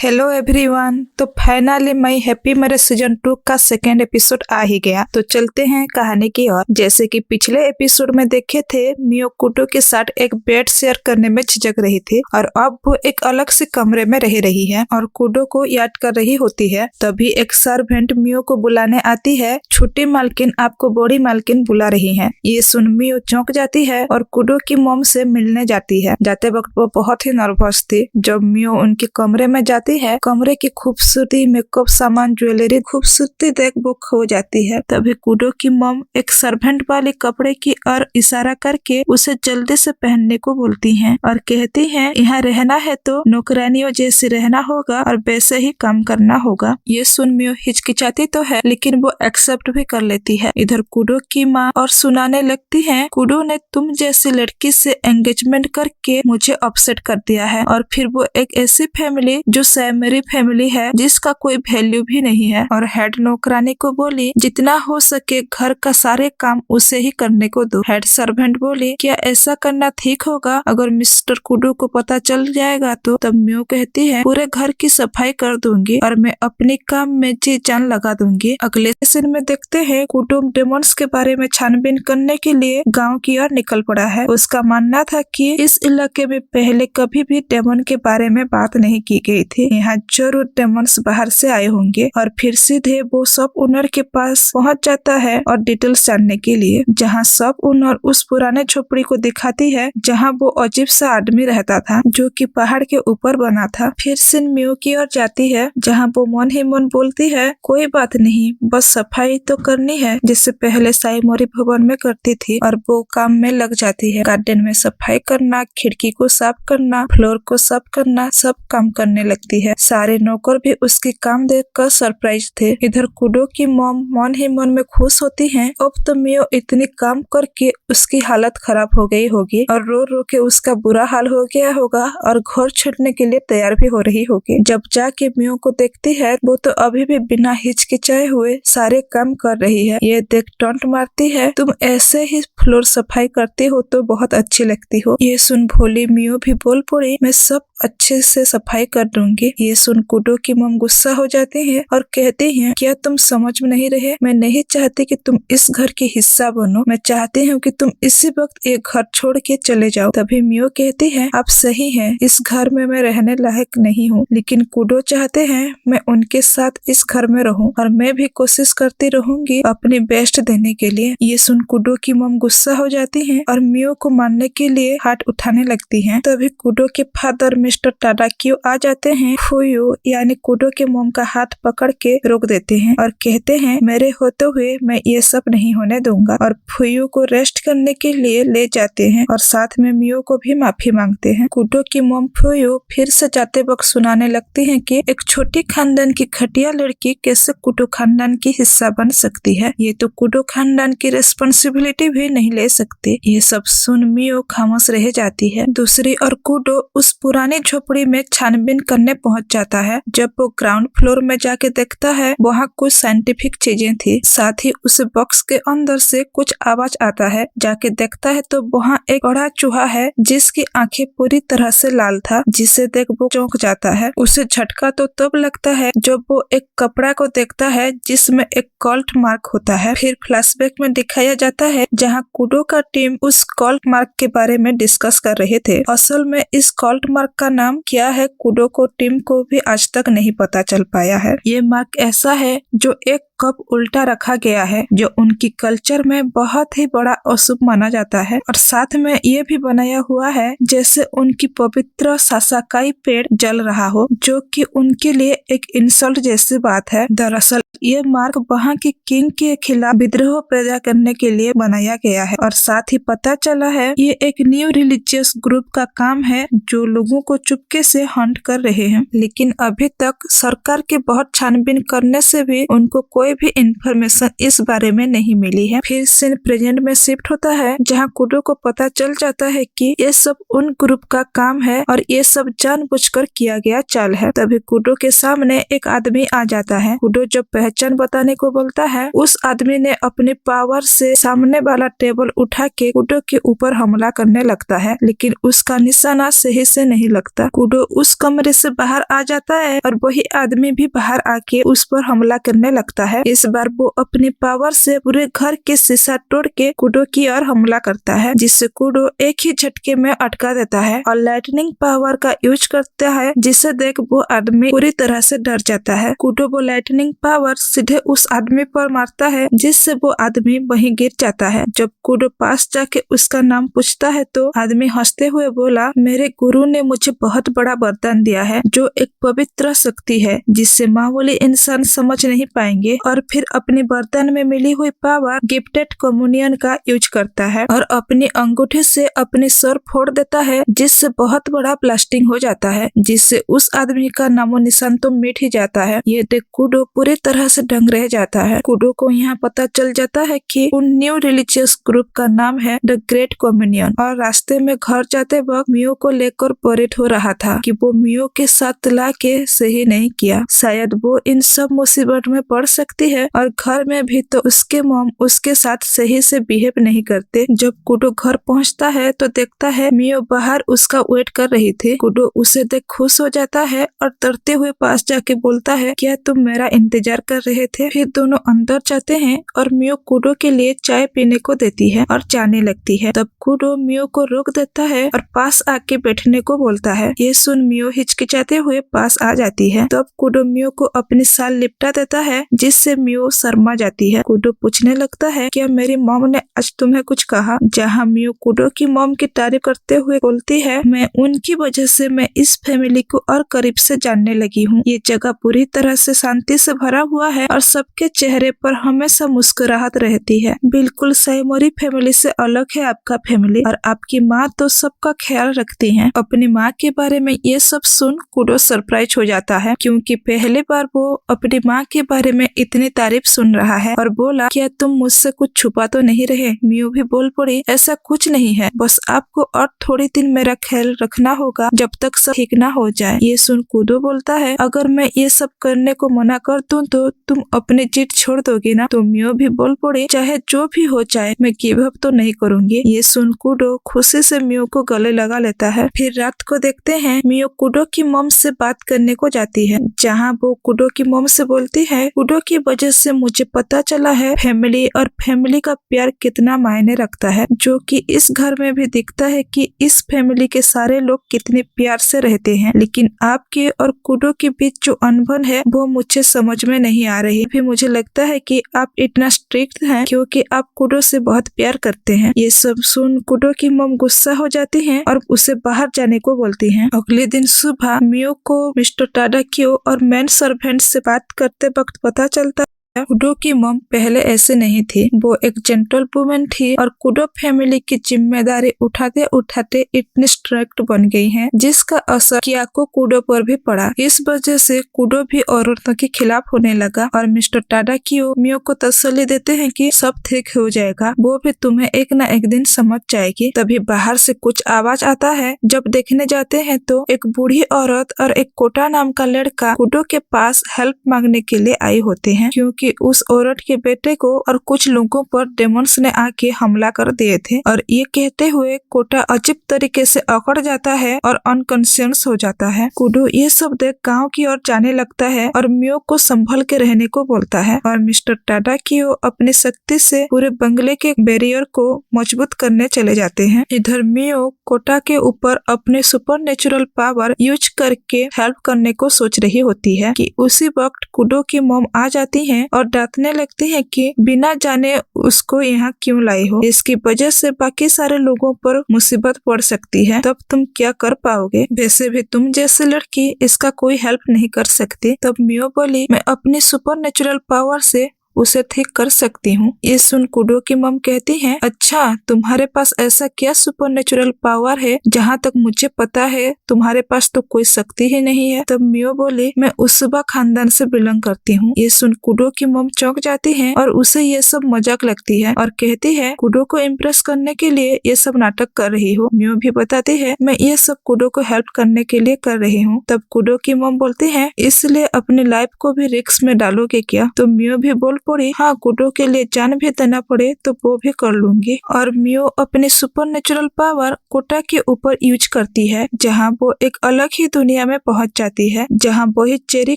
Hello everyone. तो finally my happy marriage season 2 का second episode आ ही गया। तो चलते हैं कहानी की ओर। जैसे कि पिछले एपिसोड में देखे थे, मियो कुडो के साथ एक बेड शेयर करने में झिझक रही थी और अब वो एक अलग से कमरे में रह रही है और कुडो को याद कर रही होती है। तभी एक सर्वेंट मियो को बुलाने आती है। छोटी मालकिन आपको बड़ी मालकिन बुला रही है। ये सुन मियो चौंक जाती है और कुडो की मॉम से मिलने जाती है। जाते वक्त वो बहुत ही नर्वस थी। जब मियो उनके कमरे में जाती है, कमरे की खूबसूरती, मेकअप सामान, ज्वेलरी खूबसूरती देख वो खो जाती है। तभी कुडो की मॉम एक सर्वेंट वाले कपड़े की ओर इशारा करके उसे जल्दी से पहनने को बोलती हैं और कहती हैं यहाँ रहना है तो नौकरानियों जैसे रहना होगा और वैसे ही काम करना होगा। ये सुन मियो हिचकिचाती तो है लेकिन वो एक्सेप्ट भी कर लेती है। इधर कुडो की माँ और सुनाने लगती है, कुडो ने तुम जैसी लड़की से एंगेजमेंट करके मुझे अपसेट कर दिया है और फिर वो एक ऐसी फैमिली जो मेरी फैमिली है जिसका कोई वैल्यू भी नहीं है। और हेड नौकरानी को बोली जितना हो सके घर का सारे काम उसे ही करने को दो। हेड सर्वेंट बोली क्या ऐसा करना ठीक होगा? अगर मिस्टर कुडो को पता चल जाएगा तो? तब मियो कहती है पूरे घर की सफाई कर दूंगी और मैं अपने काम में जी जान लगा दूंगी। अगले सीन में देखते हैं कुडो डेमोन्स के बारे में छानबीन करने के लिए गाँव की ओर निकल पड़ा है। उसका मानना था कि इस इलाके में पहले कभी भी डेमन के बारे में बात नहीं की गई थी। यहाँ जरूर डेमन्स बाहर से आए होंगे और फिर सीधे वो सब ओनर के पास पहुंच जाता है और डिटेल्स जानने के लिए। जहाँ सब ओनर उस पुराने झोपड़ी को दिखाती है जहाँ वो अजीब सा आदमी रहता था जो कि पहाड़ के ऊपर बना था। फिर सिन मियो की ओर जाती है जहाँ वो मन ही मन बोलती है कोई बात नहीं, बस सफाई तो करनी है जिससे पहले साईमोरी भवन में करती थी। और वो काम में लग जाती है। गार्डन में सफाई करना, खिड़की को साफ करना, फ्लोर को साफ करना, सब काम करने लगती है। सारे नौकर भी उसकी काम देखकर सरप्राइज थे। इधर कुडो की मॉम मन ही मन में खुश होती हैं। अब तो मियो इतनी काम करके उसकी हालत खराब हो गई होगी और रो रो के उसका बुरा हाल हो गया होगा और घर छोड़ने के लिए तैयार भी हो रही होगी। जब जाके मियो को देखती है वो तो अभी भी बिना हिचकिचाए हुए सारे काम कर रही है। ये देख टॉन्ट मारती है, तुम ऐसे ही फ्लोर सफाई करती हो तो बहुत अच्छी लगती हो। ये सुन भोली मियो भी बोल पड़ी मैं सब अच्छे से सफाई कर दूंगी। ये सुन कुडो की मॉम गुस्सा हो जाती है और कहती हैं क्या तुम समझ में नहीं रहे? मैं नहीं चाहती कि तुम इस घर की हिस्सा बनो, मैं चाहती हूँ कि तुम इसी वक्त ये घर छोड़ के चले जाओ। तभी मियो कहती है आप सही हैं, इस घर में मैं रहने लायक नहीं हूँ, लेकिन कुडो चाहते हैं मैं उनके साथ इस घर में रहूं और मैं भी कोशिश करती रहूंगी अपनी बेस्ट देने के लिए। ये सुन कुडो की मॉम गुस्सा हो जाती है और मियो को मारने के लिए हाथ उठाने लगती है। तभी कुडो के फादर मिस्टर टाडाकियो आ जाते हैं। फुयो यानी कुडो के मॉम का हाथ पकड़ के रोक देते हैं और कहते हैं मेरे होते हुए मैं ये सब नहीं होने दूंगा। और फुयो को रेस्ट करने के लिए ले जाते हैं और साथ में मियो को भी माफी मांगते हैं। कुडो की मॉम फुयो फिर से जाते वक्त सुनाने लगती है कि एक छोटी खानदान की घटिया लड़की कैसे कुडो खानदान की हिस्सा बन सकती है। ये तो कुडो खानदान की रिस्पॉन्सिबिलिटी भी नहीं ले सकती। ये सब सुन मियो खामोश रह जाती है। दूसरी ओर कुडो उस पुरानी झोपड़ी में छानबीन करने पहुंच जाता है। जब वो ग्राउंड फ्लोर में जाके देखता है वहाँ कुछ साइंटिफिक चीजें थी, साथ ही उस बॉक्स के अंदर से कुछ आवाज आता है। जाके देखता है तो वहाँ एक बड़ा चूहा है जिसकी आंखें पूरी तरह से लाल था, जिसे देख वो चौंक जाता है। उसे झटका तो तब लगता है जब वो एक कपड़ा को देखता है जिसमें एक कॉल्ट मार्क होता है। फिर फ्लैशबैक में दिखाया जाता है जहाँ कुडो का टीम उस कॉल्ट मार्क के बारे में डिस्कस कर रहे थे। असल में इस कॉल्ट मार्क का नाम क्या है कुडो को टीम को भी आज तक नहीं पता चल पाया है। ये मार्क ऐसा है जो एक कप उल्टा रखा गया है जो उनकी कल्चर में बहुत ही बड़ा अशुभ माना जाता है। और साथ में ये भी बनाया हुआ है जैसे उनकी पवित्र सासाकाई पेड़ जल रहा हो, जो कि उनके लिए एक इंसल्ट जैसी बात है। दरअसल ये मार्क वहाँ की किंग के खिलाफ विद्रोह पैदा करने के लिए बनाया गया है। और साथ ही पता चला है ये एक न्यू रिलीजियस ग्रुप का काम है जो लोगों को चुपके से हंट कर रहे हैं। लेकिन अभी तक सरकार के बहुत छानबीन करने से भी उनको कोई भी इंफॉर्मेशन इस बारे में नहीं मिली है। फिर सीन प्रेजेंट में शिफ्ट होता है जहाँ कुडो को पता चल जाता है कि ये सब उन ग्रुप का काम है और ये सब जानबूझकर किया गया चाल है। तभी कुडो के सामने एक आदमी आ जाता है। कुडो जब पहचान बताने को बोलता है, उस आदमी ने अपने पावर से सामने वाला टेबल उठा के कुडो के ऊपर हमला करने लगता है, लेकिन उसका निशाना सही से नहीं लगता। कुडो उस कमरे से बाहर आ जाता है और वही आदमी भी बाहर आके उस पर हमला करने लगता है। इस बार वो अपनी पावर से पूरे घर के शीशा तोड़ के कुडो की ओर हमला करता है, जिससे कुडो एक ही झटके में अटका देता है और लाइटनिंग पावर का यूज करता है, जिसे देख वो आदमी पूरी तरह से डर जाता है। कुडो वो लाइटनिंग पावर सीधे उस आदमी पर मारता है, जिससे वो आदमी वहीं गिर जाता है। जब कुडो पास जाके उसका नाम पूछता है तो आदमी हंसते हुए बोला, मेरे गुरु ने मुझे बहुत बड़ा वरदान दिया है, जो एक पवित्र शक्ति है जिससे मामूली इंसान समझ नहीं पाएंगे, और फिर अपनी वरदान में मिली हुई पावर गिफ्टेड कम्युनियन का यूज करता है और अपनी अंगूठे से अपनी सर फोड़ देता है, जिससे बहुत बड़ा ब्लास्टिंग हो जाता है, जिससे उस आदमी का नामो निशान तो मिट ही जाता है। ये देख कुडो पूरी तरह से दंग रह जाता है। कुडो को यहाँ पता चल जाता है कि उन न्यू रिलीजियस ग्रुप का नाम है द ग्रेट कम्युनियन, और रास्ते में घर जाते वक्त मियो को लेकर परेड हो रहा था कि वो मियो के साथ ला के सही नहीं किया, शायद वो इन सब मुसीबत में पड़ सकती है, और घर में भी तो उसके मॉम उसके साथ सही से बिहेव नहीं करते। जब कुडो घर पहुंचता है तो देखता है मियो बाहर उसका वेट कर रही थी। कुडो उसे देख खुश हो जाता है और डरते हुए पास जाके बोलता है, क्या तुम मेरा इंतजार कर रहे थे? फिर दोनों अंदर जाते हैं और मियो कुडो के लिए चाय पीने को देती है और जाने लगती है। तब कुडो मियो को रोक देता है और पास आके बैठने को बोलता है। ये सुन मियो हिचकिचाते हुए पास आ जाती है। तब कुडो मियो को अपनी साल लिपटा देता है, जिससे मियो शर्मा जाती है। कुडो पूछने लगता है, क्या मेरी मॉम ने आज तुम्हें कुछ कहा? जहाँ मियो कुडो की मॉम की तारीफ करते हुए बोलती है, मैं उनकी वजह से मैं इस फैमिली को और करीब से जानने लगी हूँ। ये जगह पूरी तरह से शांति से भरा हुआ है और सबके चेहरे पर हमेशा मुस्कुराहट रहती है। बिल्कुल साइमोरी फैमिली से अलग है आपका फैमिली, और आपकी माँ तो सबका ख्याल रखती है। अपनी माँ के बारे में ये सब सुन कुडो सरप्राइज हो जाता है, क्योंकि पहली बार वो अपनी माँ के बारे में इतनी तारीफ सुन रहा है, और बोला, क्या तुम मुझसे कुछ छुपा तो नहीं रहे? मियो भी बोल पड़ी, ऐसा कुछ नहीं है, बस आपको और थोड़ी दिन मेरा ख्याल रखना होगा जब तक सब ठीक ना हो जाए। ये सुन कुडो बोलता है, अगर मैं ये सब करने को मना कर दूं तो तुम अपनी जिद छोड़ दोगी ना? तो मियो भी बोल पड़ी, चाहे जो भी हो जाए मैं गिव अप तो नहीं करूंगी। ये सुन कुडो खुशी से मियो को गले लगा लेता है। फिर रात को देखते हैं मियो कुडो की मॉम से बात करने को जाती है, जहाँ वो कुडो की मॉम से बोलती है, कुडो की वजह से मुझे पता चला है फैमिली और फैमिली का प्यार कितना मायने रखता है, जो कि इस घर में भी दिखता है कि इस फैमिली के सारे लोग कितने प्यार से रहते हैं, लेकिन आपके और कुडो के बीच जो अनबन है वो मुझे समझ में नहीं आ रही। फिर मुझे लगता है कि आप इतना स्ट्रिक्ट हैं क्योंकि आप कुडो से बहुत प्यार करते हैं। ये सब सुन कुडो की मॉम गुस्सा हो जाती हैं और उसे बाहर जाने को बोलती हैं। अगले दिन सुबह मियो को मिस्टर टाडाकियो और मैन सर्वेंट से बात करते वक्त पता चलता कुडो की मॉम पहले ऐसे नहीं थी। वो एक जेंटल वुमन थी और कुडो फैमिली की जिम्मेदारी उठाते उठाते इतनी स्ट्रिक्ट बन गई हैं, जिसका असर कियाको कुडो पर भी पड़ा। इस वजह से कुडो भी औरतों के खिलाफ होने लगा, और मिस्टर टाडाकियो मियो को तसल्ली देते हैं कि सब ठीक हो जाएगा, वो भी तुम्हें एक न एक दिन समझ जाएगी। तभी बाहर से कुछ आवाज आता है। जब देखने जाते हैं तो एक बूढ़ी औरत और एक कोटा नाम का लड़का कुडो के पास हेल्प मांगने के लिए आई होते हैं, क्योंकि उस औरत के बेटे को और कुछ लोगों पर डेमोन्स ने आके हमला कर दिए थे। और ये कहते हुए कोटा अजीब तरीके से अकड़ जाता है और अनकॉन्शियस हो जाता है। कुडो ये सब देख गांव की ओर जाने लगता है और मियो को संभल के रहने को बोलता है, और मिस्टर टाडाकियो अपनी शक्ति से पूरे बंगले के बैरियर को मजबूत करने चले जाते हैं। इधर मियो कोटा के ऊपर अपने सुपरनेचुरल पावर यूज करके हेल्प करने को सोच रही होती है कि उसी वक्त कुडो की मॉम आ जाती है और डांटने लगती है कि बिना जाने उसको यहाँ क्यों लाई हो, इसकी वजह से बाकी सारे लोगों पर मुसीबत पड़ सकती है, तब तुम क्या कर पाओगे? वैसे भी तुम जैसे लड़की इसका कोई हेल्प नहीं कर सकती। तब मियो बोली, मैं अपनी सुपरनेचुरल पावर से उसे ठीक कर सकती हूँ। ये सुन कुडो की मम कहती है, अच्छा तुम्हारे पास ऐसा क्या सुपरनेचुरल पावर है? जहाँ तक मुझे पता है तुम्हारे पास तो कोई शक्ति ही नहीं है। तब मियो बोली, मैं उसबा खानदान से बिलोंग करती हूँ। ये सुन कुडो की मम चौंक जाती है और उसे ये सब मजाक लगती है और कहती है, कुडो को इम्प्रेस करने के लिए ये सब नाटक कर रही हो। मियो भी बताती है, मैं ये सब कुडो को हेल्प करने के लिए कर रही हूँ। तब कुडो की मम बोलती है, इसलिए अपनी लाइफ को भी रिस्क में डालोगे क्या? तो मियो भी बोल पड़ी, हाँ कुडो के लिए जान भी देना पड़े तो वो भी कर लूंगी। और मियो अपनी सुपर नेचुरल पावर कोटा के ऊपर यूज करती है, जहाँ वो एक अलग ही दुनिया में पहुँच जाती है, जहाँ वही चेरी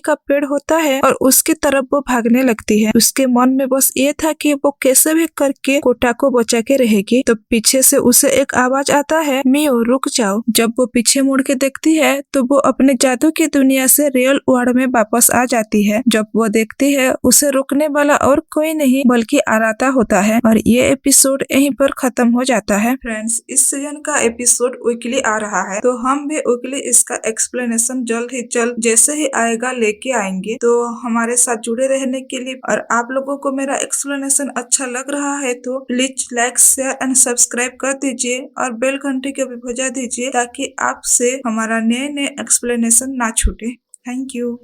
का पेड़ होता है और उसकी तरफ वो भागने लगती है। उसके मन में बस ये था कि वो कैसे भी करके कोटा को बचा के रहेगी। तो पीछे से उसे एक आवाज आता है, मियो रुक जाओ। जब वो पीछे मुड़ के देखती है तो वो अपने जादू की दुनिया से रियल वर्ल्ड में वापस आ जाती है। जब वो देखती है उसे रोकने वाला और कोई नहीं बल्कि आराता होता है। और ये एपिसोड यहीं पर खत्म हो जाता है। फ्रेंड्स, इस सीजन का एपिसोड वीकली आ रहा है, तो हम भी वीकली इसका एक्सप्लेनेशन जल्द ही जल्द जैसे ही आएगा लेके आएंगे। तो हमारे साथ जुड़े रहने के लिए, और आप लोगों को मेरा एक्सप्लेनेशन अच्छा लग रहा है तो please like share and subscribe कर दीजिए और बेल घंटी को भी बजा दीजिए, ताकि आपसे हमारा नए नए एक्सप्लेनेशन ना छूटे। Thank you.